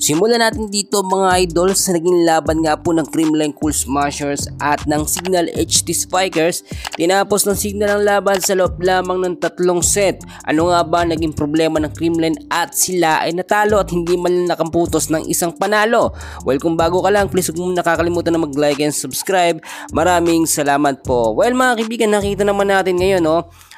Simulan natin dito mga idol sa naging laban nga po ng Creamline Cool Smashers at ng Signal HT Spikers. Tinapos ng Signal ang laban sa loob lamang ng 3 set. Ano nga ba naging problema ng Creamline at sila ay natalo at hindi man nakamputos ng isang panalo? Well, kung bago ka lang, please huwag mo nakakalimutan na mag-like and subscribe. Maraming salamat po. Well mga kaibigan, nakita naman natin ngayon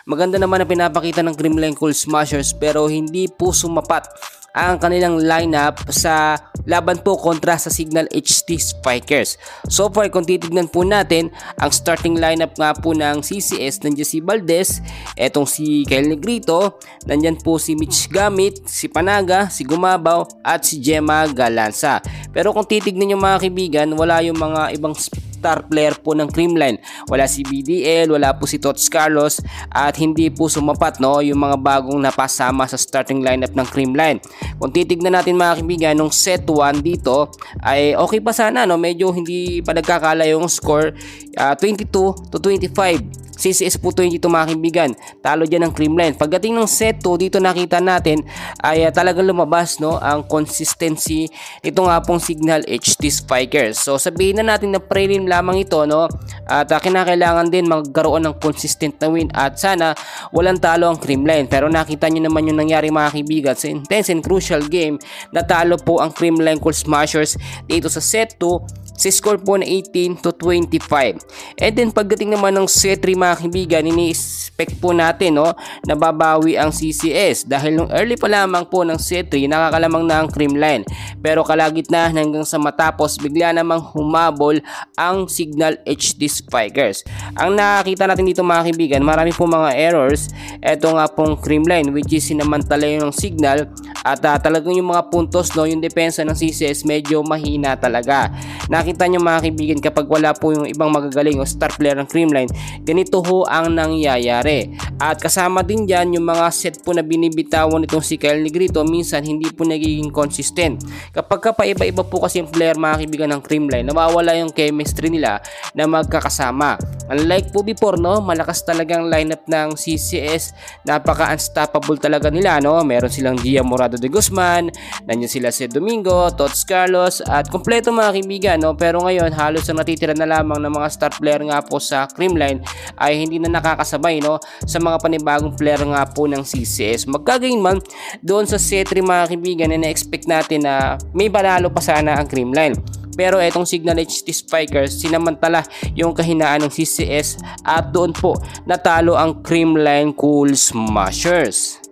maganda naman ang pinapakita ng Creamline Cool Smashers pero hindi po sumapat ang kanilang lineup sa laban po kontra sa Signal HT Spikers. So far, kung titignan po natin ang starting lineup nga po ng CCS, nandiyan si Valdez, etong si Kyle Negrito, nandiyan po si Mitch Gamit, si Panaga, si Gumabaw at si Gemma Galanza. Pero kung titignan nyo mga kaibigan, wala yung mga ibang star player po ng Creamline. Wala si BDL, wala po si Tots Carlos at hindi po sumapat yung mga bagong napasama sa starting lineup ng Creamline. Kung titignan natin mga kaibigan, nung set 1 dito ay okay pa sana, medyo hindi pa nagkakala yung score, 22-25. CCS po 22 mga kaibigan, talo dyan ng Creamline. Pagdating ng set 2, dito nakita natin ay talagang lumabas ang consistency nito nga pong Signal HT Spikers. So sabihin na natin na prelim lamang ito at kinakailangan din magkaroon ng consistent na win at sana walang talo ang Creamline. Pero nakita nyo naman yung nangyari mga kaibigan sa intense and crucial game. Natalo po ang Creamline Cool Smashers dito sa set 2 si score po na 18-25. And then pagdating naman ng set 3 mga kaibigan, ini-expect po natin na babawi ang CCS dahil nung early pa lamang po ng set 3 nakakalamang na ang Creamline. Pero kalagitnaan hanggang sa matapos bigla namang humabol ang Signal HT Spikers. Ang nakakita natin dito mga kaibigan, marami po mga errors. Ito nga pong Creamline which is sinamantala yung Signal at talagang yung mga puntos yung depensa ng CCS medyo mahina talaga. Nakita nyo mga kaibigan, kapag wala po yung ibang magagaling o star player ng Creamline, ganito ho ang nangyayari. At kasama din dyan yung mga set po na binibitawan nitong si Kyle Negrito, minsan hindi po nagiging consistent. Kapag paiba-iba po kasi yung player mga kaibigan ng Creamline, nawawala yung chemistry nila na magkakasama. Unlike po before, malakas talagang lineup ng CCS, napaka-unstoppable talaga nila, meron silang Gia Morado de Guzman, nandiyan sila si Domingo, Tots Carlos, at kompleto mga kaibigan, pero ngayon halos ang natitira na lamang ng mga star player nga po sa Creamline ay hindi na nakakasabay sa mga panibagong player nga po ng CCS. Magkagayon man doon sa set 3 mga kaibigan na na-expect natin na may panalo pa sana ang Creamline. Pero etong Signal HT Spikers, sinamantala yung kahinaan ng CCS at doon po natalo ang Creamline Cool Smashers.